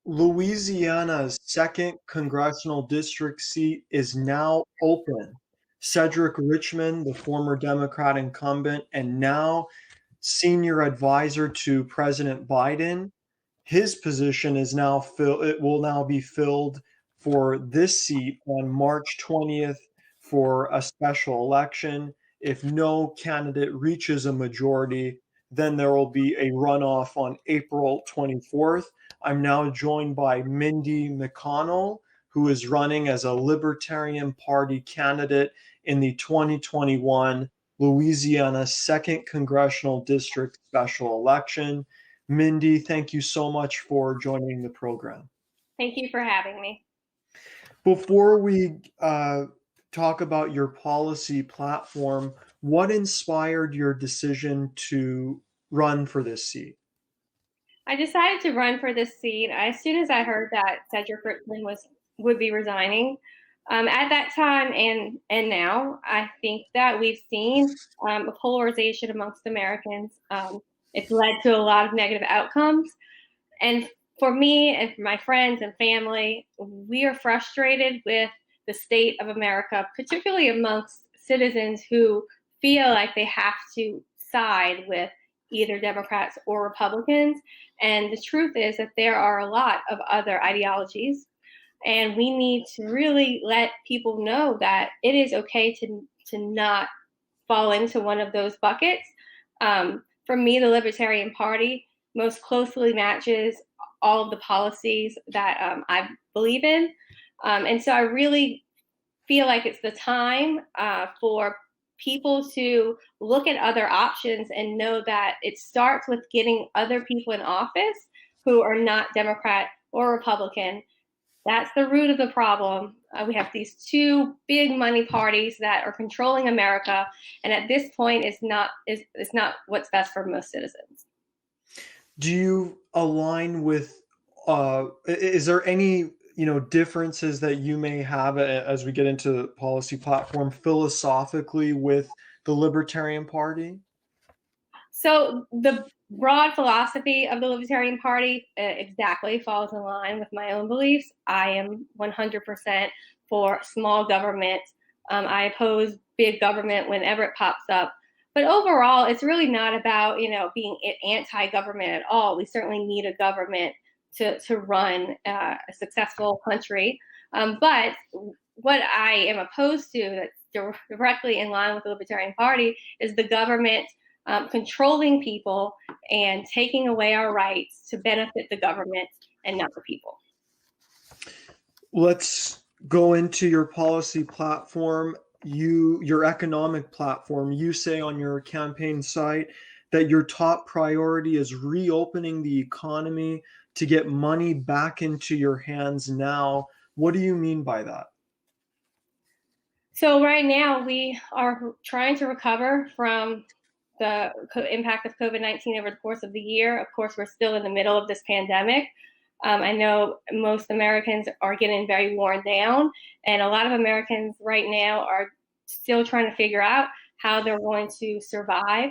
Louisiana's second congressional district seat is now open. Cedric Richmond, the former Democrat incumbent and now senior advisor to President Biden, his position is now it will now be filled for this seat on March 20th for a special election. If no candidate reaches a majority, then there will be a runoff on April 24th. I'm now joined by Mindy McConnell, who is running as a Libertarian Party candidate in the 2021 Louisiana 2nd Congressional District special election. Mindy, thank you so much for joining the program. Thank you for having me. Before we talk about your policy platform, what inspired your decision to run for this seat? I decided to run for this seat as soon as I heard that Cedric Richmond would be resigning. At that time and now, I think that we've seen a polarization amongst Americans. It's led to a lot of negative outcomes. And for me and for my friends and family, we are frustrated with the state of America, particularly amongst citizens who feel like they have to side with either Democrats or Republicans. And the truth is that there are a lot of other ideologies. And we need to really let people know that it is okay to not fall into one of those buckets. For me, the Libertarian Party most closely matches all of the policies that I believe in. And so I really feel like it's the time for people to look at other options and know that it starts with getting other people in office who are not Democrat or Republican. That's the root of the problem. We have these two big money parties that are controlling America, and at this point, it's not what's best for most citizens. Do you align with? Is there any differences that you may have as we get into the policy platform philosophically with the Libertarian Party? So the broad philosophy of the Libertarian Party exactly falls in line with my own beliefs. I am 100% for small government. I oppose big government whenever it pops up. But overall, it's really not about being anti-government at all. We certainly need a government to run a successful country. But what I am opposed to, that's directly in line with the Libertarian Party, is the government controlling people and taking away our rights to benefit the government and not the people. Let's go into your policy platform. Your economic platform. You say on your campaign site that your top priority is reopening the economy to get money back into your hands now. What do you mean by that? So right now we are trying to recover from the impact of COVID-19 over the course of the year. Of course, we're still in the middle of this pandemic. I know most Americans are getting very worn down, and a lot of Americans right now are still trying to figure out how they're going to survive,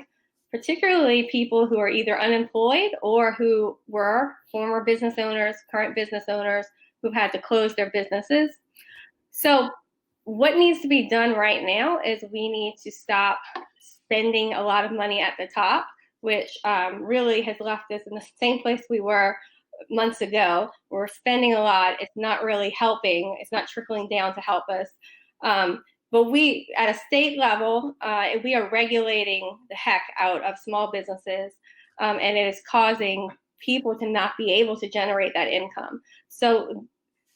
particularly people who are either unemployed or who were former business owners, current business owners who've had to close their businesses. So what needs to be done right now is we need to stop spending a lot of money at the top, which really has left us in the same place we were months ago. We're spending a lot. It's not really helping. It's not trickling down to help us. But we, at a state level, we are regulating the heck out of small businesses, and it is causing people to not be able to generate that income. So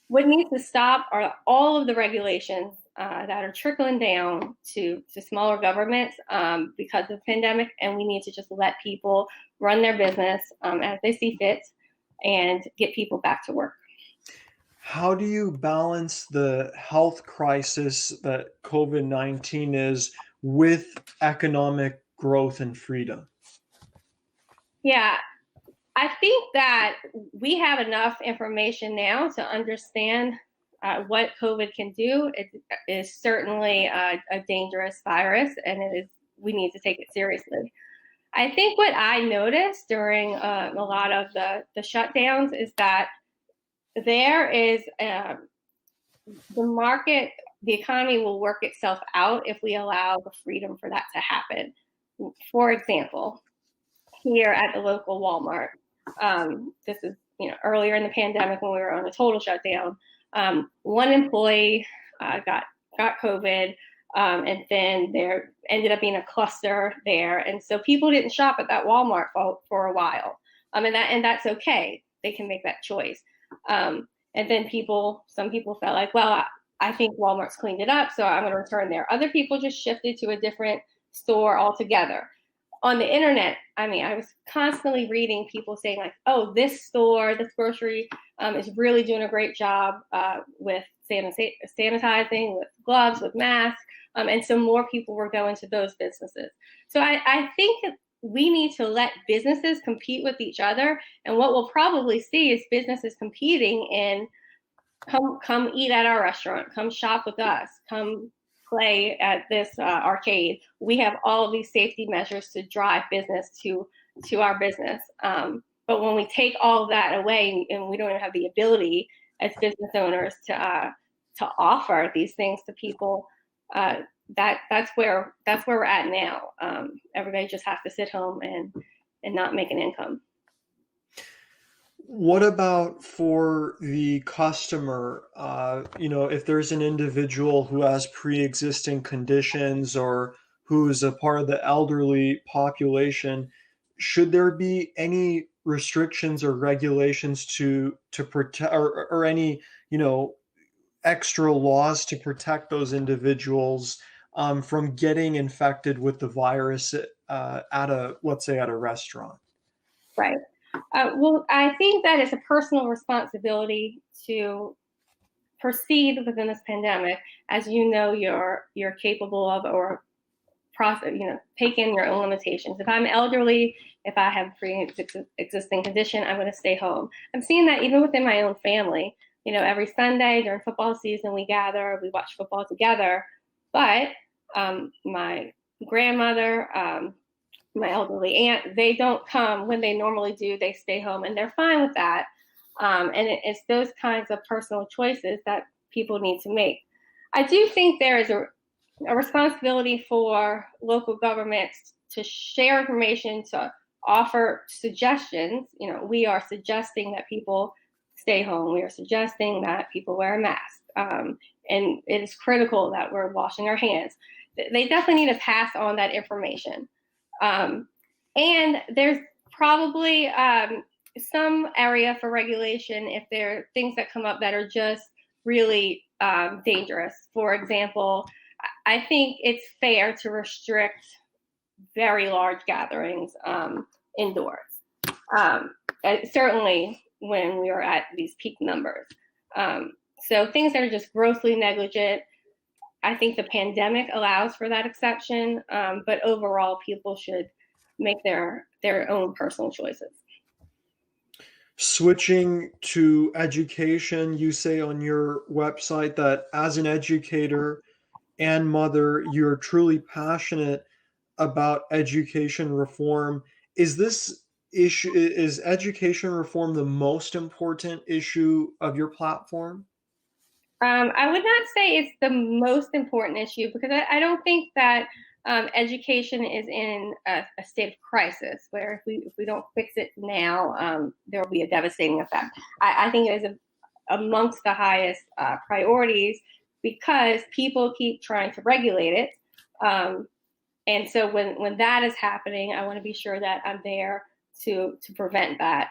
what needs to stop are all of the regulations that are trickling down to smaller governments because of the pandemic, and we need to just let people run their business as they see fit and get people back to work. How do you balance the health crisis that COVID-19 is with economic growth and freedom? Yeah, I think that we have enough information now to understand what COVID can do. It is certainly a dangerous virus, and we need to take it seriously. I think what I noticed during a lot of the shutdowns is that there is the market, the economy will work itself out if we allow the freedom for that to happen. For example, here at the local Walmart, this is earlier in the pandemic when we were on a total shutdown. One employee got COVID, and then there ended up being a cluster there, and so people didn't shop at that Walmart for a while, and that's okay. They can make that choice. And then some people felt like, well, I think Walmart's cleaned it up, so I'm going to return there. Other people just shifted to a different store altogether. On the internet, I was constantly reading people saying like, oh, this store, this grocery is really doing a great job with sanitizing, with gloves, with masks. And so more people were going to those businesses. So I think we need to let businesses compete with each other. And what we'll probably see is businesses competing in come eat at our restaurant, come shop with us, come play at this arcade. We have all of these safety measures to drive business to our business. But when we take all of that away and we don't even have the ability as business owners to offer these things to people, that's where we're at now. Everybody just has to sit home and not make an income. What about for the customer? If there's an individual who has pre-existing conditions or who's a part of the elderly population, should there be any restrictions or regulations to protect or any, extra laws to protect those individuals from getting infected with the virus let's say at a restaurant? Right. Well, I think that it's a personal responsibility to proceed within this pandemic as you're capable of, or process, take in your own limitations. If I'm elderly, if I have pre-existing condition, I'm going to stay home. I'm seeing that even within my own family. Every Sunday during football season, we gather, we watch football together. But my grandmother, my elderly aunt, they don't come when they normally do. They stay home, and they're fine with that. And it's those kinds of personal choices that people need to make. I do think there is a responsibility for local governments to share information, to offer suggestions. We are suggesting that people stay home. We are suggesting that people wear a mask. And it is critical that we're washing our hands. They definitely need to pass on that information. And there's probably some area for regulation if there are things that come up that are just really dangerous. For example, I think it's fair to restrict very large gatherings indoors. Certainly when we are at these peak numbers. So things that are just grossly negligent, I think the pandemic allows for that exception, but overall people should make their own personal choices. Switching to education, you say on your website that as an educator and mother, you're truly passionate about education reform. Is education reform the most important issue of your platform? I would not say it's the most important issue because I don't think that education is in a state of crisis where if we don't fix it now, there will be a devastating effect. I think it is amongst the highest priorities because people keep trying to regulate it. And so when that is happening, I want to be sure that I'm there to prevent that.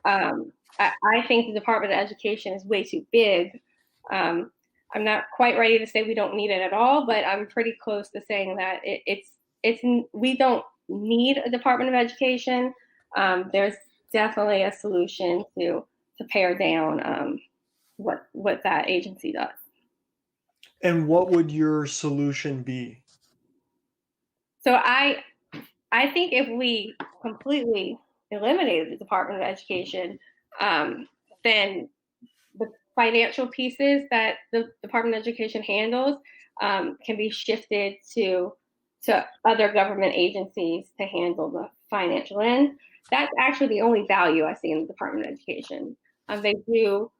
I think the Department of Education is way too big. I'm not quite ready to say we don't need it at all, but I'm pretty close to saying that we don't need a Department of Education. There's definitely a solution to pare down what that agency does. And what would your solution be? So I think if we completely eliminated the Department of Education, then the financial pieces that the Department of Education handles can be shifted to other government agencies to handle the financial end. That's actually the only value I see in the Department of Education. They do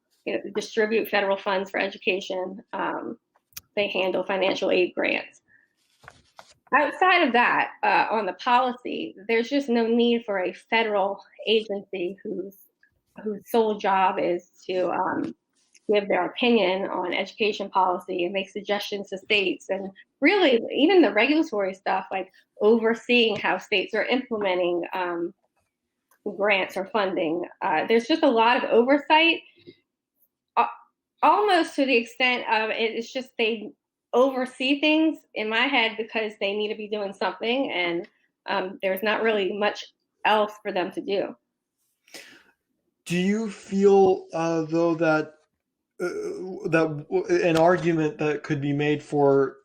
distribute federal funds for education. They handle financial aid grants. Outside of that, on the policy, there's just no need for a federal agency whose sole job is to give their opinion on education policy and make suggestions to states, and really even the regulatory stuff like overseeing how states are implementing grants or funding. There's just a lot of oversight, almost to the extent of it's just they oversee things in my head because they need to be doing something, and there's not really much else for them to do. Do you feel though that an argument that could be made for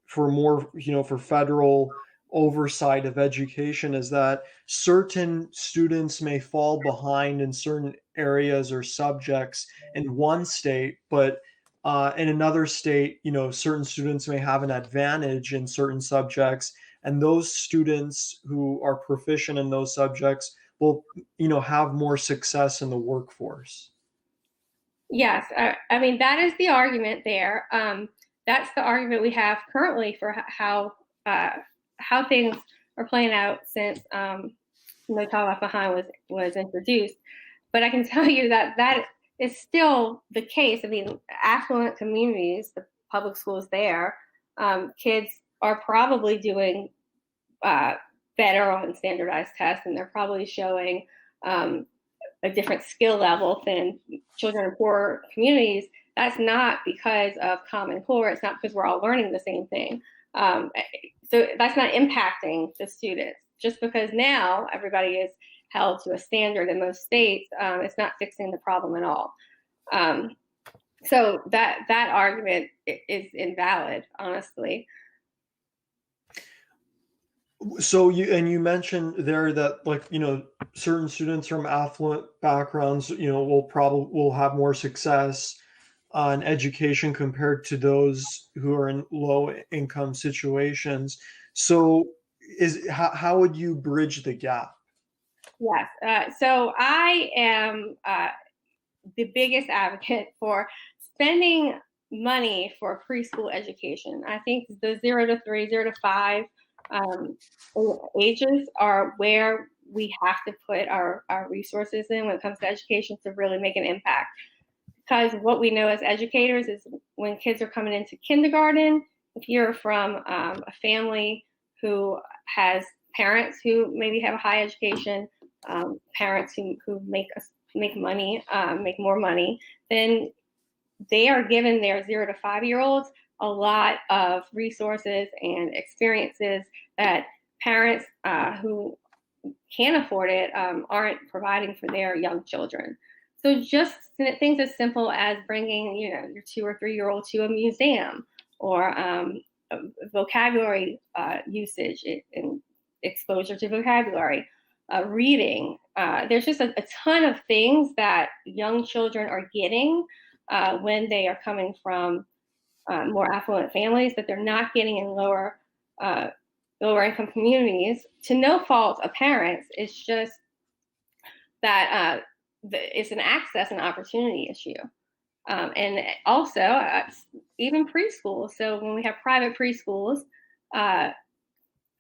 for more for federal oversight of education is that certain students may fall behind in certain areas or subjects in one state, but in another state, certain students may have an advantage in certain subjects, and those students who are proficient in those subjects will have more success in the workforce? Yes, I mean that is the argument there. That's the argument we have currently for how things are playing out since No Child Left Behind was introduced. But I can tell you that that is still the case. I mean, affluent communities, the public schools there, kids are probably doing better on standardized tests, and they're probably showing a different skill level than children in poor communities. That's not because of Common Core. It's not because we're all learning the same thing. So that's not impacting the students. Just because now everybody is held to a standard in most states, it's not fixing the problem at all. So that argument is invalid, honestly. So you mentioned there that, like, certain students from affluent backgrounds, will have more success on education compared to those who are in low income situations. So how would you bridge the gap? Yes. So I am the biggest advocate for spending money for preschool education. I think the 0 to 3, 0 to 5 ages are where we have to put our resources in when it comes to education to really make an impact. Because what we know as educators is when kids are coming into kindergarten, if you're from a family who has parents who maybe have a high education, parents who make money, make more money, then they are giving their 0 to 5-year-olds a lot of resources and experiences that parents who can't afford it aren't providing for their young children. So just things as simple as bringing, your 2 or 3-year-old to a museum, or vocabulary usage and exposure to vocabulary, reading. There's just a ton of things that young children are getting when they are coming from more affluent families that they're not getting in lower income communities, to no fault of parents. It's just that it's an access and opportunity issue. And also even preschool. So when we have private preschools,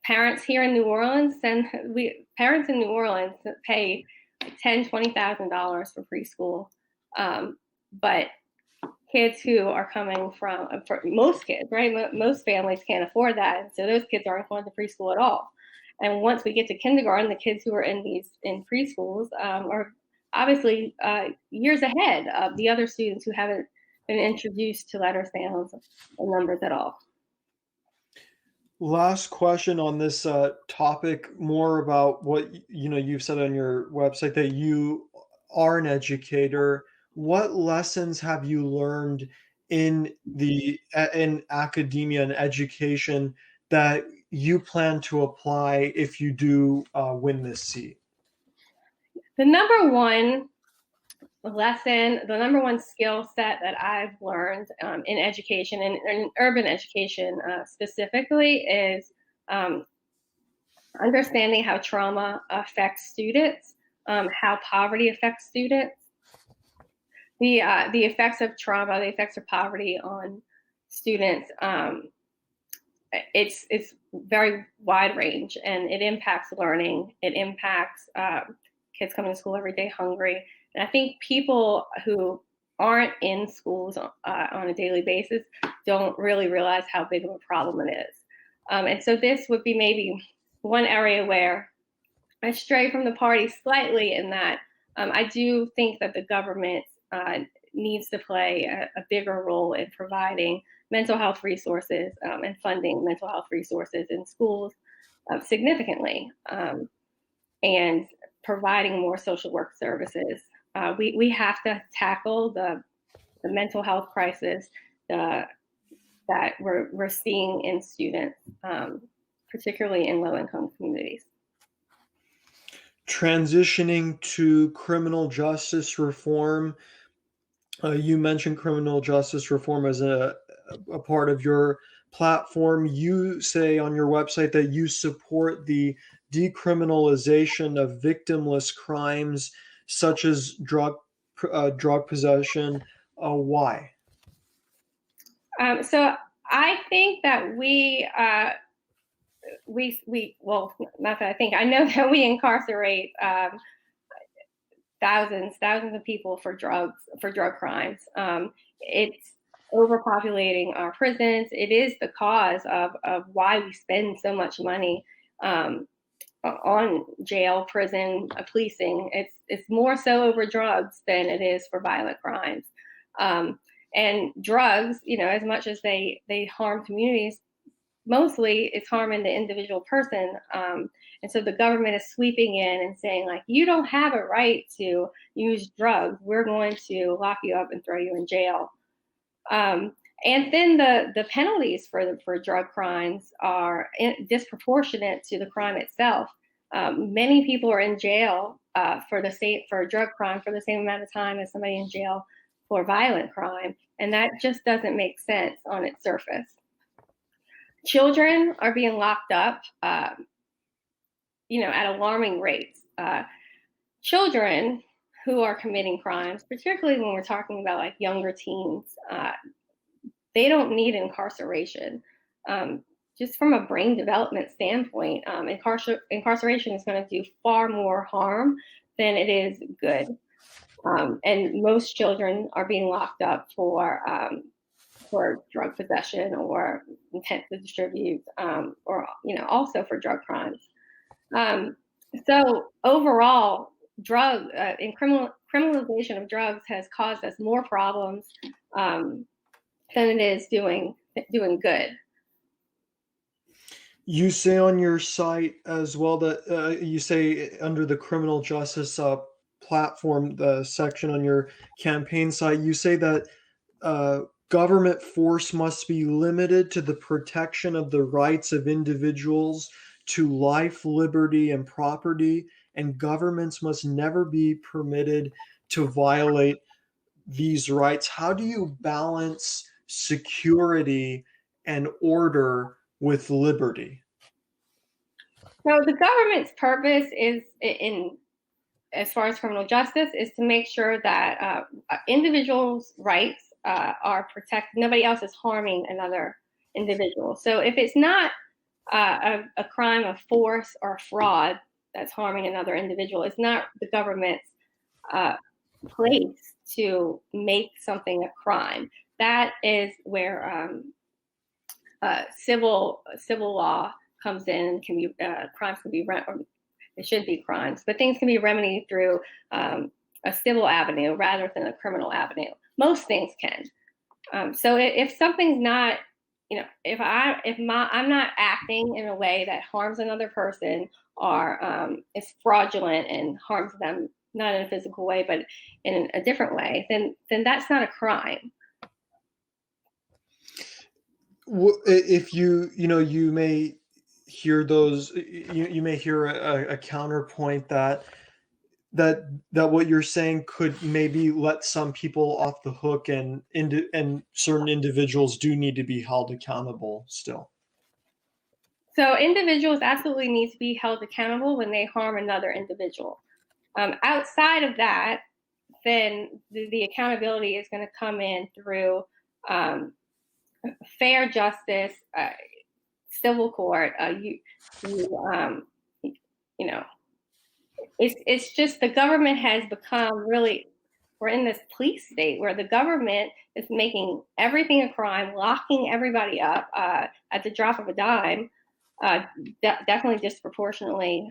parents here in New Orleans parents in New Orleans pay $10,000-$20,000 for preschool. But kids who are coming from, for most kids, right? Most families can't afford that. And so those kids aren't going to preschool at all. And once we get to kindergarten, the kids who are in preschools are obviously years ahead of the other students who haven't been introduced to letter sounds and numbers at all. Last question on this topic, more about what you've said on your website, that you are an educator. What lessons have you learned in academia and education that you plan to apply if you do win this seat? The number one lesson, the number one skill set that I've learned in education, and in urban education specifically, is understanding how trauma affects students, how poverty affects students, the effects of trauma, the effects of poverty on students, it's very wide range, and it impacts learning. It impacts kids coming to school every day hungry. And I think people who aren't in schools on a daily basis don't really realize how big of a problem it is. And so this would be maybe one area where I stray from the party slightly, in that I do think that the government needs to play a bigger role in providing mental health resources and funding mental health resources in schools significantly, and providing more social work services. We have to tackle the mental health crisis that we're seeing in students, particularly in low-income communities. Transitioning to criminal justice reform, you mentioned criminal justice reform as a part of your platform. You say on your website that you support the decriminalization of victimless crimes such as drug possession. Why? So I think that well, not that I think, I know that we incarcerate thousands of people for drug crimes. It's overpopulating our prisons. It is the cause of why we spend so much money on jail, prison, policing. It's more so over drugs than it is for violent crimes. And drugs, as much as they harm communities, mostly it's harming the individual person. And so the government is sweeping in and saying, like, you don't have a right to use drugs. We're going to lock you up and throw you in jail. And then the penalties for drug crimes are disproportionate to the crime itself. Many people are in jail for a drug crime for the same amount of time as somebody in jail for violent crime, and that just doesn't make sense on its surface. Children are being locked up, at alarming rates. Children who are committing crimes, particularly when we're talking about like younger teens, they don't need incarceration. Just from a brain development standpoint, incarceration is going to do far more harm than it is good. And most children are being locked up for drug possession or intent to distribute, or also for drug crimes. So overall, criminalization of drugs has caused us more problems than it is doing good. You say on your site as well that you say under the criminal justice platform, the section on your campaign site, you say that government force must be limited to the protection of the rights of individuals to life, liberty, and property, and governments must never be permitted to violate these rights. How do you balance security and order with liberty? So the government's purpose is, as far as criminal justice, is to make sure that individuals' rights are protected. Nobody else is harming another individual. So if it's not a crime of force or fraud that's harming another individual, it's not the government's place to make something a crime. That is where civil law comes in. Can be crimes can be it should be crimes, but things can be remedied through a civil avenue rather than a criminal avenue. Most things can. So if something's not, I'm not acting in a way that harms another person or is fraudulent and harms them, not in a physical way, but in a different way, then that's not a crime. If you may hear those, you may hear a counterpoint that what you're saying could maybe let some people off the hook, and certain individuals do need to be held accountable still. So individuals absolutely need to be held accountable when they harm another individual. Outside of that, then the accountability is going to come in through um, fair justice, civil court. You, you know, it's just the government has become really, we're in this police state where the government is making everything a crime, locking everybody up at the drop of a dime, definitely disproportionately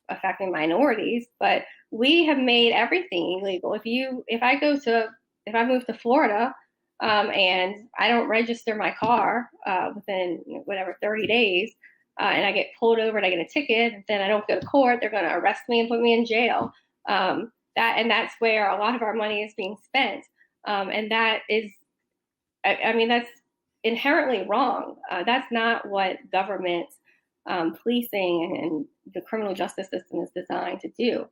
affecting minorities. But we have made everything illegal. If I move to Florida and I don't register my car within whatever 30 days, and I get pulled over and I get a ticket, then I don't go to court, they're going to arrest me and put me in jail. That's where a lot of our money is being spent, and that is, I mean, that's inherently wrong. That's not what government policing and the criminal justice system is designed to do.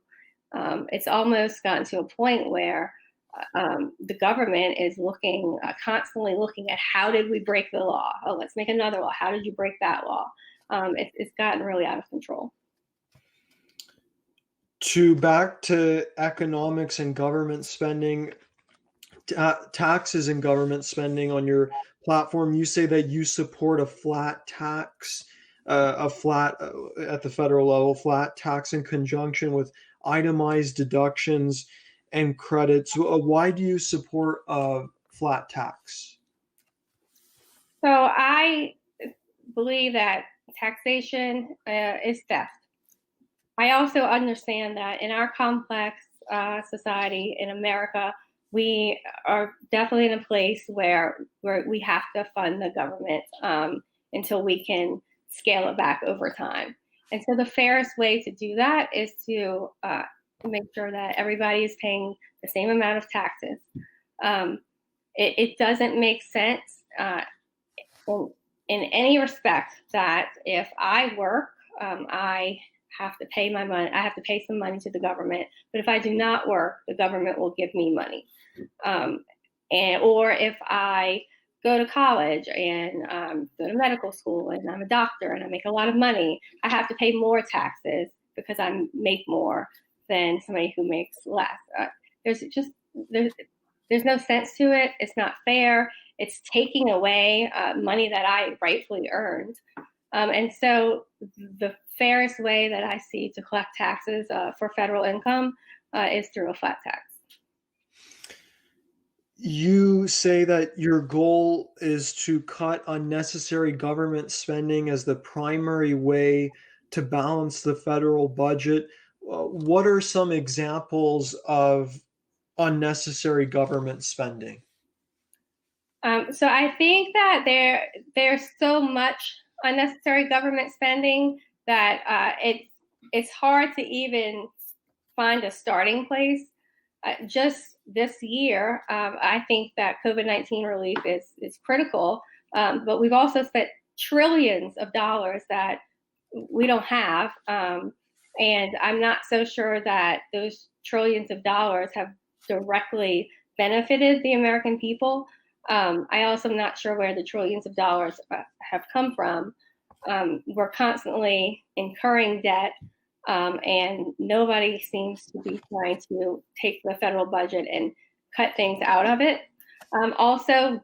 It's almost gotten to a point where the government is constantly looking at how did we break the law? Oh, let's make another law. How did you break that law? It's gotten really out of control. Back to economics and government spending, taxes and government spending on your platform, you say that you support a flat tax, at the federal level, flat tax in conjunction with itemized deductions and credits. Why do you support a flat tax? So I believe that taxation is theft. I also understand that in our complex society in America, we are definitely in a place where we have to fund the government until we can scale it back over time. And so the fairest way to do that is to make sure that everybody is paying the same amount of taxes. It doesn't make sense in any respect that if I work, I have to pay my money. I have to pay some money to the government. But if I do not work, the government will give me money. Or if I go to college and go to medical school and I'm a doctor and I make a lot of money, I have to pay more taxes because I make more than somebody who makes less. There's no sense to it. It's not fair. It's taking away money that I rightfully earned. And so the fairest way that I see to collect taxes for federal income is through a flat tax. You say that your goal is to cut unnecessary government spending as the primary way to balance the federal budget. What are some examples of unnecessary government spending? So I think that there's so much unnecessary government spending that it's hard to even find a starting place. Just this year, I think that COVID-19 relief is critical, but we've also spent trillions of dollars that we don't have, and I'm not so sure that those trillions of dollars have directly benefited the American people. I also am not sure where the trillions of dollars have come from. We're constantly incurring debt, and nobody seems to be trying to take the federal budget and cut things out of it. Also,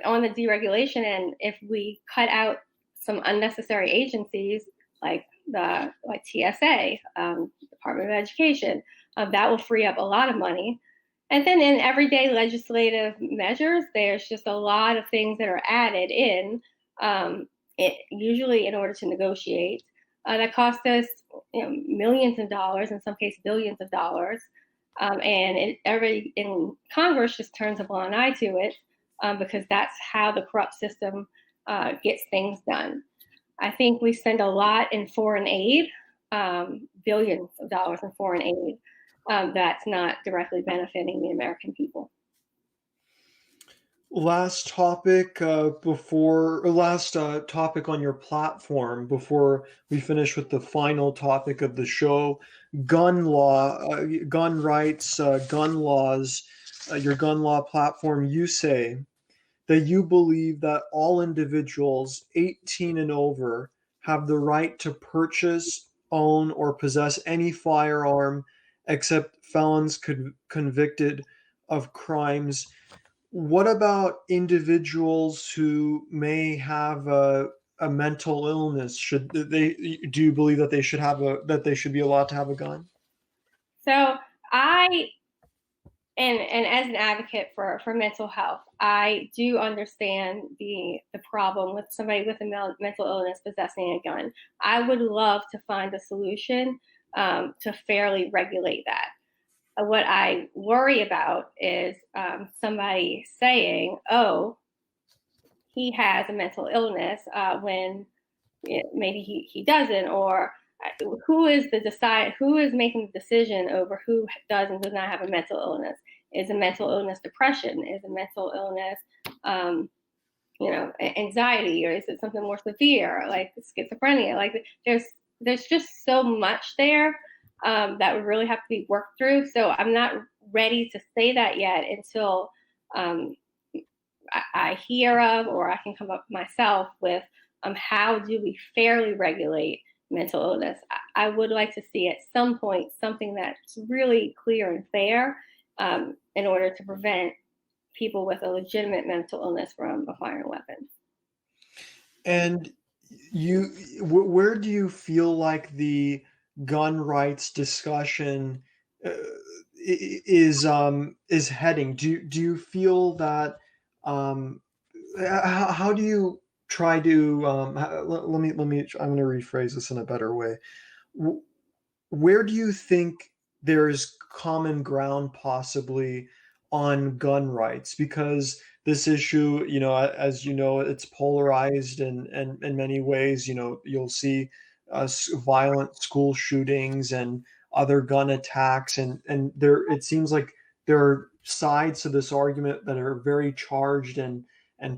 on the deregulation end, if we cut out some unnecessary agencies like TSA, Department of Education, that will free up a lot of money. And then in everyday legislative measures, there's just a lot of things that are added in, usually in order to negotiate, that cost us millions of dollars, in some cases billions of dollars. And in Congress just turns a blind eye to it because that's how the corrupt system gets things done. I think we spend a lot in foreign aid, billions of dollars in foreign aid. That's not directly benefiting the American people. Last topic topic on your platform before we finish with the final topic of the show: gun law, gun rights, gun laws. Your gun law platform. You say that you believe that all individuals 18 and over have the right to purchase, own, or possess any firearm except felons convicted of crimes. What about individuals who may have a mental illness? Should they? Do you believe that they should be allowed to have a gun? So I and as an advocate for mental health, I do understand the problem with somebody with a mental illness possessing a gun. I would love to find a solution to fairly regulate that. What I worry about is somebody saying, "Oh, he has a mental illness," when maybe he doesn't, or who is making the decision over who does and does not have a mental illness? Is a mental illness depression? Is a mental illness anxiety, or is it something more severe like schizophrenia? Like there's just so much there that would really have to be worked through. So I'm not ready to say that yet until um, I hear of, or I can come up myself with how do we fairly regulate mental illness. I would like to see at some point something that's really clear and fair in order to prevent people with a legitimate mental illness from acquiring weapons. And where do you feel like the gun rights discussion uh, is heading? Do you feel that um, how do you try to let me I'm going to rephrase this in a better way. Where do you think there's common ground possibly on gun rights? Because this issue, as you know, it's polarized in many ways. You'll see violent school shootings and other gun attacks, and there it seems like there are sides to this argument that are very charged and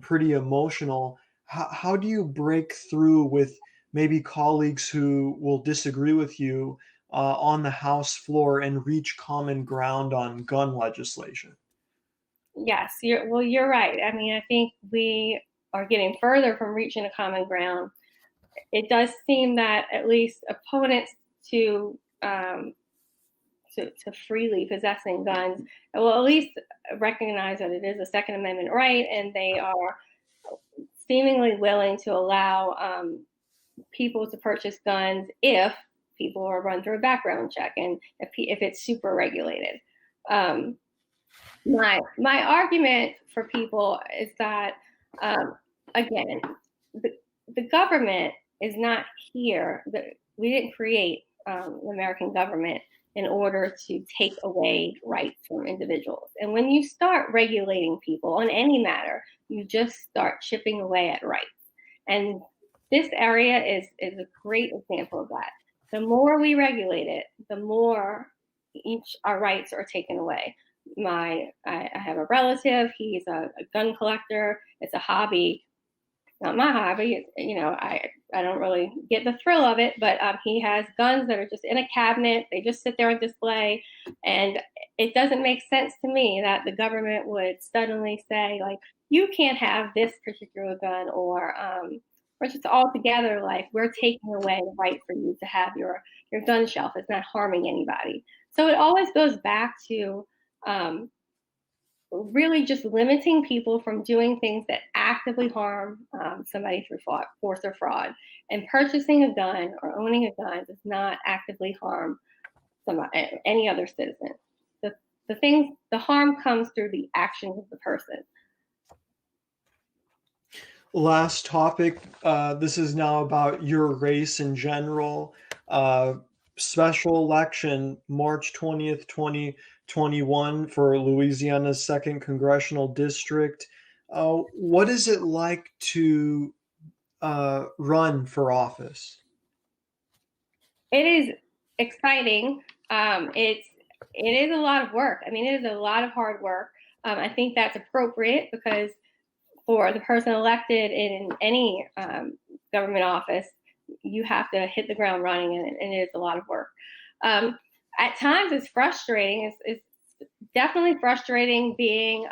pretty emotional. How do you break through with maybe colleagues who will disagree with you on the House floor and reach common ground on gun legislation? Yes, you're right. I mean, I think we are getting further from reaching a common ground. It does seem that at least opponents to to freely possessing guns will at least recognize that it is a Second Amendment right, and they are seemingly willing to allow people to purchase guns if people are run through a background check and if it's super regulated. Um, my argument for people is that again, the, the government is not here. We didn't create the American government in order to take away rights from individuals. And when you start regulating people on any matter, you just start chipping away at rights. And this area is a great example of that. The more we regulate it, the more each our rights are taken away. I have a relative. He's a gun collector. It's a hobby, not my hobby. I don't really get the thrill of it, but he has guns that are just in a cabinet. They just sit there on display, and it doesn't make sense to me that the government would suddenly say like you can't have this particular gun, or just altogether like we're taking away the right for you to have your gun shelf. It's not harming anybody. So it always goes back to um, really just limiting people from doing things that actively harm somebody through force or fraud. And purchasing a gun or owning a gun does not actively harm any other citizen. The harm comes through the actions of the person. Last topic. This is now about your race in general. Uh, Special election, March 20th, 2021, for Louisiana's second congressional district. What is it like to run for office? It is exciting. It is a lot of work. I mean, it is a lot of hard work. I think that's appropriate because for the person elected in any government office, you have to hit the ground running, and it is a lot of work. At times, it's frustrating. It's definitely frustrating being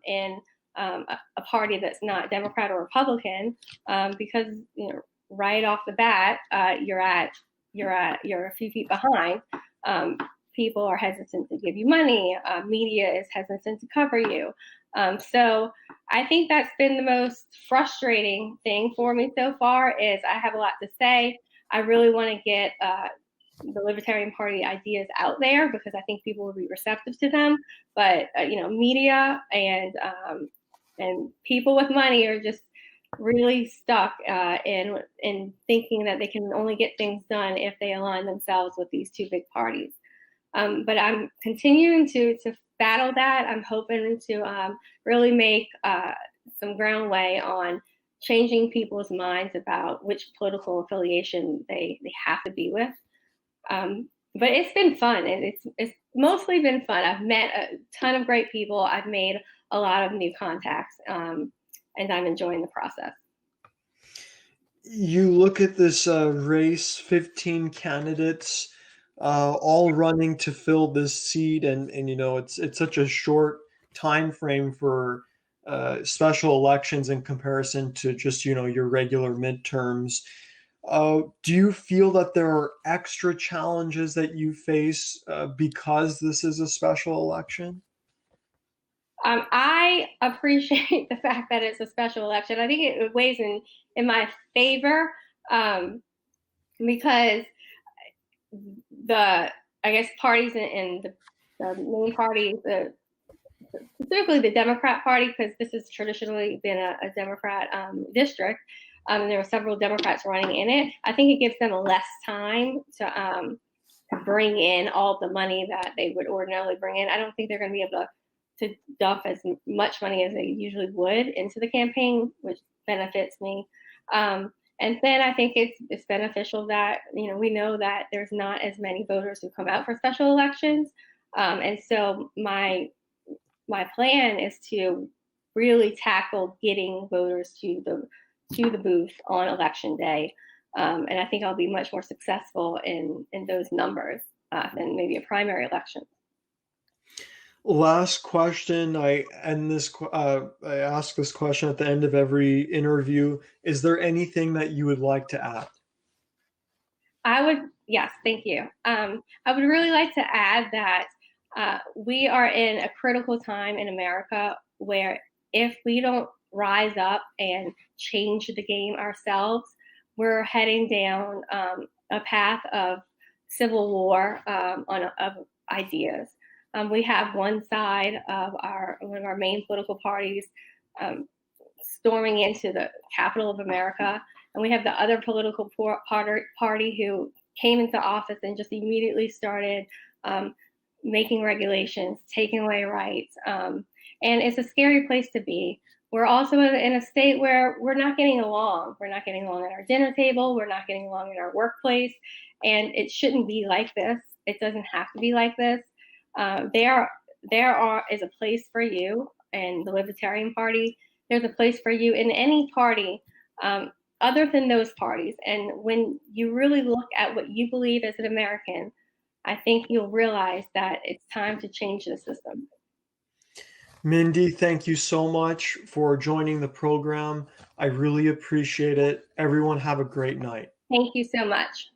in a party that's not Democrat or Republican because right off the bat, you're a few feet behind. people are hesitant to give you money. Media is hesitant to cover you. So I think that's been the most frustrating thing for me so far. Is I have a lot to say. I really want to get the Libertarian Party ideas out there because I think people will be receptive to them. But media and people with money are just really stuck in thinking that they can only get things done if they align themselves with these two big parties. But I'm continuing to battle that. I'm hoping to really make some groundway on changing people's minds about which political affiliation they have to be with. But it's been fun, and it's mostly been fun. I've met a ton of great people. I've made a lot of new contacts, and I'm enjoying the process. You look at this race, 15 candidates, all running to fill this seat, and it's such a short time frame for special elections in comparison to just your regular midterms. Do you feel that there are extra challenges that you face because this is a special election? I appreciate the fact that it's a special election. I think it weighs in my favor because the I guess parties in the main parties, specifically the Democrat Party, because this has traditionally been a Democrat district. And there were several Democrats running in it. I think it gives them less time to bring in all the money that they would ordinarily bring in. I don't think they're going to be able to dump as much money as they usually would into the campaign, which benefits me. And then I think it's beneficial that we know that there's not as many voters who come out for special elections, and so my plan is to really tackle getting voters to the booth on election day, and I think I'll be much more successful in those numbers than maybe a primary election. Last question. I ask this question at the end of every interview. Is there anything that you would like to add? Yes, thank you. I would really like to add that we are in a critical time in America where if we don't rise up and change the game ourselves, we're heading down a path of civil war of ideas. We have one side of one of our main political parties um, storming into the capital of America, and we have the other political party who came into office and just immediately started making regulations, taking away rights, and it's a scary place to be. We're also in a state where we're not getting along. We're not getting along at our dinner table. We're not getting along in our workplace, and it shouldn't be like this. It doesn't have to be like this. There is a place for you in the Libertarian Party. There's a place for you in any party other than those parties. And when you really look at what you believe as an American, I think you'll realize that it's time to change the system. Mindy, thank you so much for joining the program. I really appreciate it. Everyone, have a great night. Thank you so much.